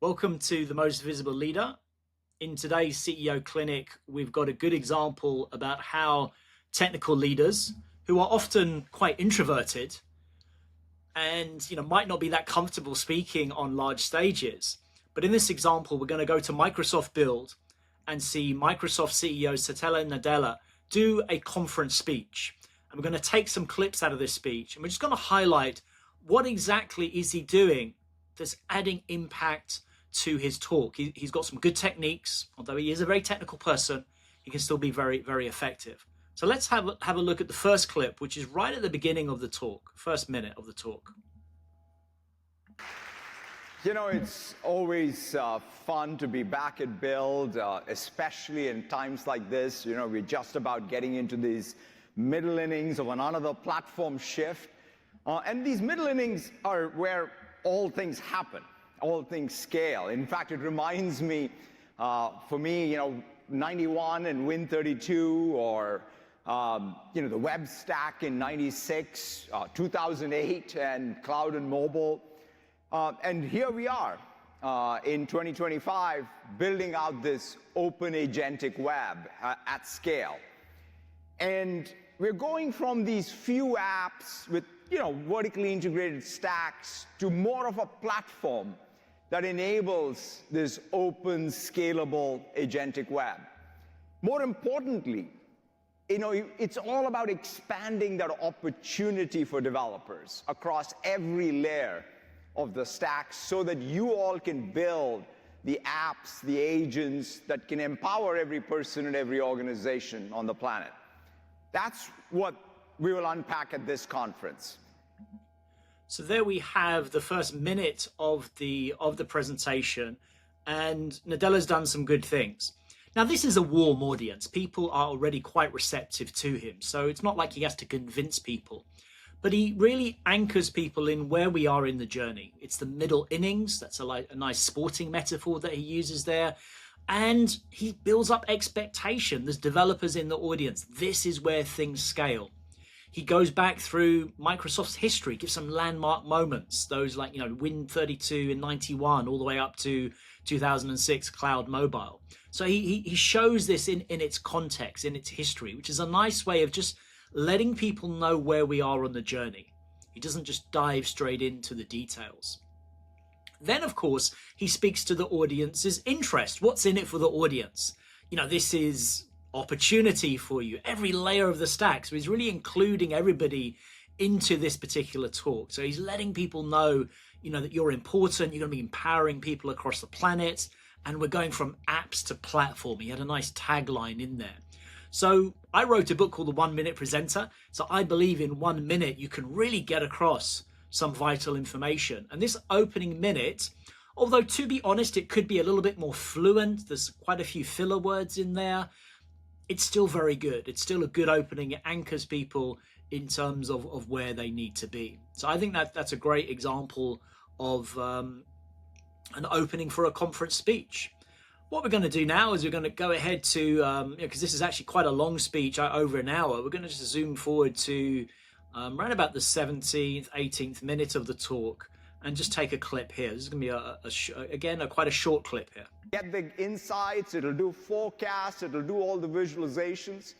Welcome to The Most Visible Leader. In today's CEO Clinic, we've got a good example about how technical leaders who are often quite introverted and might not be that comfortable speaking on large stages. But in this example, we're going to go to Microsoft Build and see Microsoft CEO Satya Nadella do a conference speech. And we're going to take some clips out of this speech and we're just going to highlight what exactly is he doing that's adding impact to his talk. He's got some good techniques. Although he is a very technical person, he can still be very, very effective. So let's have a look at the first clip, which is right at the beginning of the talk, first minute of the talk. It's always fun to be back at Build, especially in times like this. We're just about getting into these middle innings of another platform shift. And these middle innings are where all things happen, all things scale. In fact, it reminds me, for me, 91 and Win32, or the web stack in 96, 2008, and cloud and mobile. And here we are in 2025, building out this open agentic web at scale. And we're going from these few apps with vertically integrated stacks to more of a platform that enables this open, scalable agentic web. More importantly, it's all about expanding that opportunity for developers across every layer of the stack so that you all can build the apps, the agents that can empower every person and every organization on the planet. That's what we will unpack at this conference. So there we have the first minute of the presentation, and Nadella's done some good things. Now, this is a warm audience. People are already quite receptive to him, so it's not like he has to convince people. But he really anchors people in where we are in the journey. It's the middle innings. That's a nice sporting metaphor that he uses there. And he builds up expectation. There's developers in the audience. This is where things scale. He goes back through Microsoft's history, gives some landmark moments, those like, Win32 in 91, all the way up to 2006 cloud mobile. So he shows this in its context, in its history, which is a nice way of just letting people know where we are on the journey. He doesn't just dive straight into the details. Then, of course, he speaks to the audience's interest. What's in it for the audience? This is opportunity for you, every layer of the stack. So he's really including everybody into this particular talk. So he's letting people know, that you're important. You're going to be empowering people across the planet. And we're going from apps to platform. He had a nice tagline in there. So I wrote a book called The 1 Minute Presenter. So I believe in 1 minute, you can really get across some vital information. And this opening minute, although to be honest, it could be a little bit more fluent. There's quite a few filler words in there. It's still very good. It's still a good opening. It anchors people in terms of where they need to be. So I think that's a great example of an opening for a conference speech. What we're going to do now is we're going to go ahead to, because this is actually quite a long speech, over an hour. We're going to just zoom forward to around about the 17th, 18th minute of the talk and just take a clip here. This is going to be, quite a short clip here. Get the insights, it'll do forecasts, it'll do all the visualizations.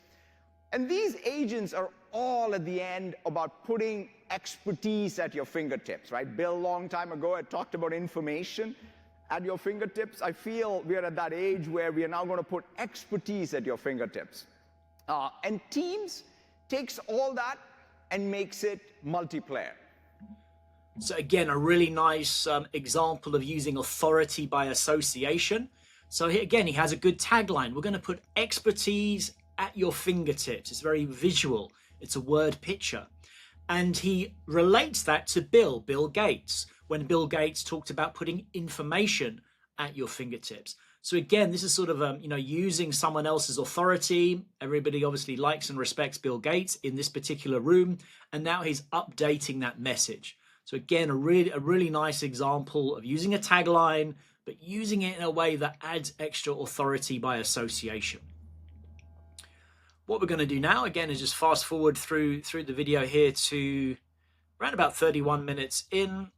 And these agents are all at the end about putting expertise at your fingertips, right? Bill, a long time ago, had talked about information at your fingertips. I feel we are at that age where we are now going to put expertise at your fingertips. And Teams takes all that and makes it multiplayer. So again, a really nice example of using authority by association. So he has a good tagline. We're going to put expertise at your fingertips. It's very visual. It's a word picture. And he relates that to Bill Gates, when Bill Gates talked about putting information at your fingertips. So again, this is sort of, using someone else's authority. Everybody obviously likes and respects Bill Gates in this particular room. And now he's updating that message. So again, a really nice example of using a tagline, but using it in a way that adds extra authority by association. What we're going to do now, again, is just fast forward through the video here to around about 31 minutes in.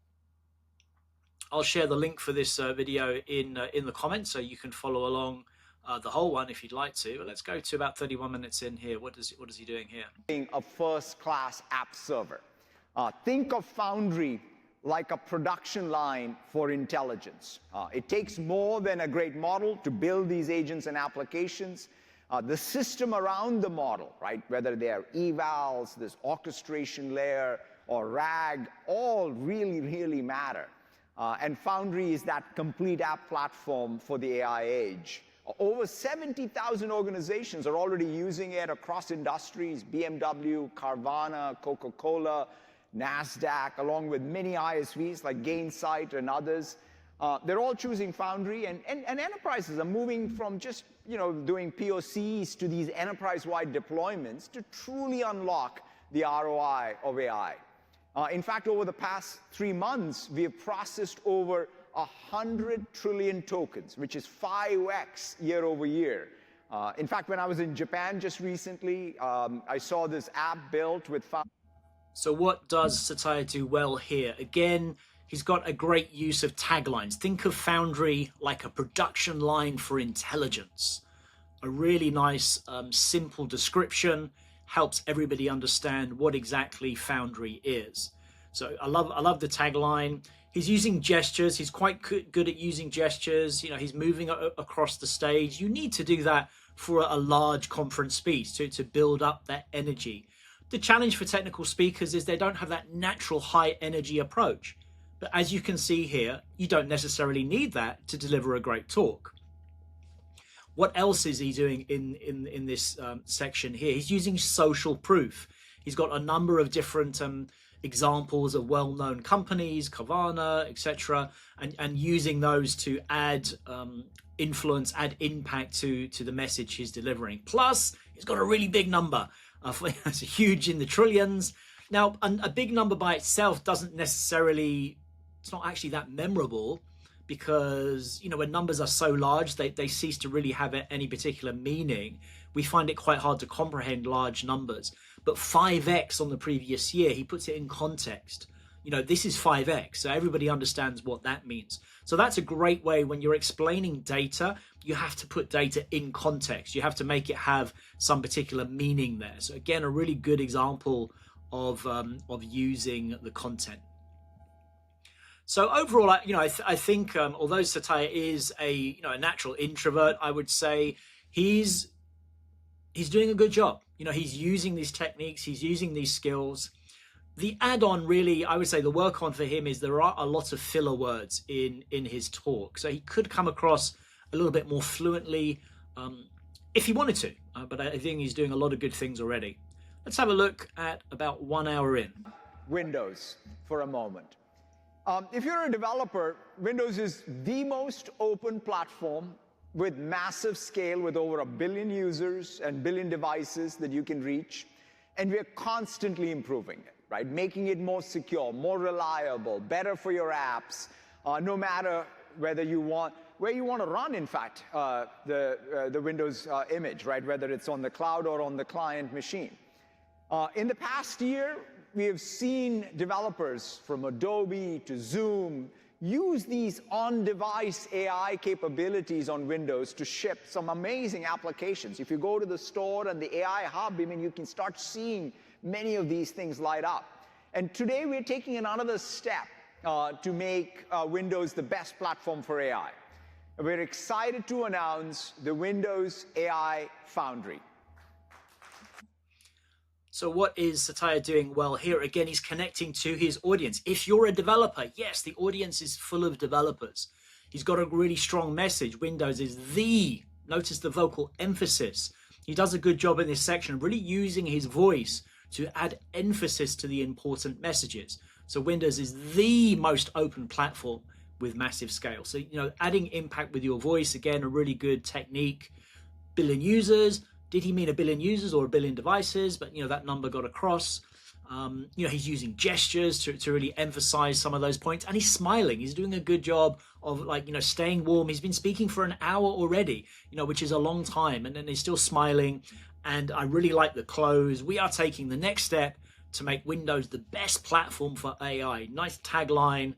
I'll share the link for this video in the comments, so you can follow along the whole one if you'd like to. But let's go to about 31 minutes in here. What is he doing here? Being a first-class app server. Think of Foundry like a production line for intelligence. It takes more than a great model to build these agents and applications. The system around the model, right, whether they are evals, this orchestration layer, or RAG, all really, really matter. And Foundry is that complete app platform for the AI age. Over 70,000 organizations are already using it across industries: BMW, Carvana, Coca-Cola, NASDAQ, along with many ISVs like Gainsight and others. They're all choosing Foundry, and enterprises are moving from just doing POCs to these enterprise-wide deployments to truly unlock the ROI of AI. In fact, over the past 3 months, we have processed over 100 trillion tokens, which is 5x year over year. In fact, when I was in Japan just recently, I saw this app built with Foundry. So what does Satya do well here? Again, he's got a great use of taglines. Think of Foundry like a production line for intelligence. A really nice, simple description helps everybody understand what exactly Foundry is. So I love the tagline. He's using gestures. He's quite good at using gestures. He's moving across the stage. You need to do that for a large conference speech to build up that energy. The challenge for technical speakers is they don't have that natural high energy approach. But as you can see here, you don't necessarily need that to deliver a great talk. What else is he doing in this section here? He's using social proof. He's got a number of different examples of well-known companies, Carvana, etc., and using those to add influence, add impact to the message he's delivering. Plus, he's got a really big number. It's huge, in the trillions. Now, a big number by itself doesn't necessarily, it's not actually that memorable, because when numbers are so large, they cease to really have any particular meaning. We find it quite hard to comprehend large numbers. But 5x on the previous year, he puts it in context. This is 5x, so everybody understands what that means. So that's a great way when you're explaining data. You have to put data in context. You have to make it have some particular meaning there. So again, a really good example of using the content. So overall, I think although Satya is a natural introvert, I would say he's doing a good job. He's using these techniques, he's using these skills. The add-on, really, I would say the work on for him is there are a lot of filler words in his talk. So he could come across a little bit more fluently if he wanted to. But I think he's doing a lot of good things already. Let's have a look at about 1 hour in. Windows for a moment. If you're a developer, Windows is the most open platform with massive scale, with over 1 billion users and billion devices that you can reach. And we're constantly improving it, right? Making it more secure, more reliable, better for your apps, no matter where you want to run, in fact, the Windows image, right? Whether it's on the cloud or on the client machine. In the past year, we have seen developers from Adobe to Zoom use these on-device AI capabilities on Windows to ship some amazing applications. If you go to the store and the AI hub, you can start seeing many of these things light up. And today we're taking another step to make Windows the best platform for AI. We're excited to announce the Windows AI Foundry. So what is Satya doing well here? Again, he's connecting to his audience. If you're a developer, yes, the audience is full of developers. He's got a really strong message. Windows is notice the vocal emphasis. He does a good job in this section, really using his voice to add emphasis to the important messages. So Windows is the most open platform with massive scale. So, adding impact with your voice, again, a really good technique. Billion users. Did he mean 1 billion users or 1 billion devices? But, that number got across. He's using gestures to really emphasize some of those points. And he's smiling. He's doing a good job of, staying warm. He's been speaking for an hour already, which is a long time. And then he's still smiling. And I really like the close. We are taking the next step to make Windows the best platform for AI. Nice tagline.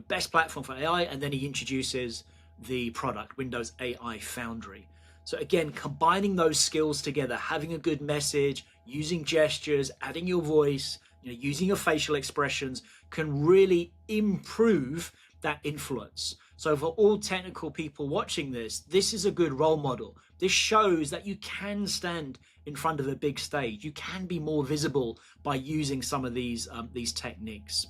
best platform for AI, and then he introduces the product, Windows AI Foundry. So again, combining those skills together, having a good message, using gestures, adding your voice, using your facial expressions can really improve that influence. So for all technical people watching this is a good role model. This shows that you can stand in front of a big stage. You can be more visible by using some of these techniques.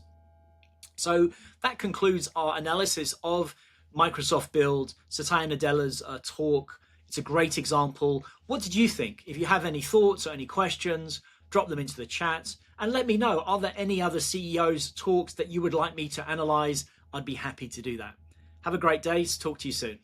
So that concludes our analysis of Microsoft Build, Satya Nadella's talk. It's a great example. What did you think? If you have any thoughts or any questions, drop them into the chat and let me know. Are there any other CEOs talks that you would like me to analyze? I'd be happy to do that. Have a great day. Talk to you soon.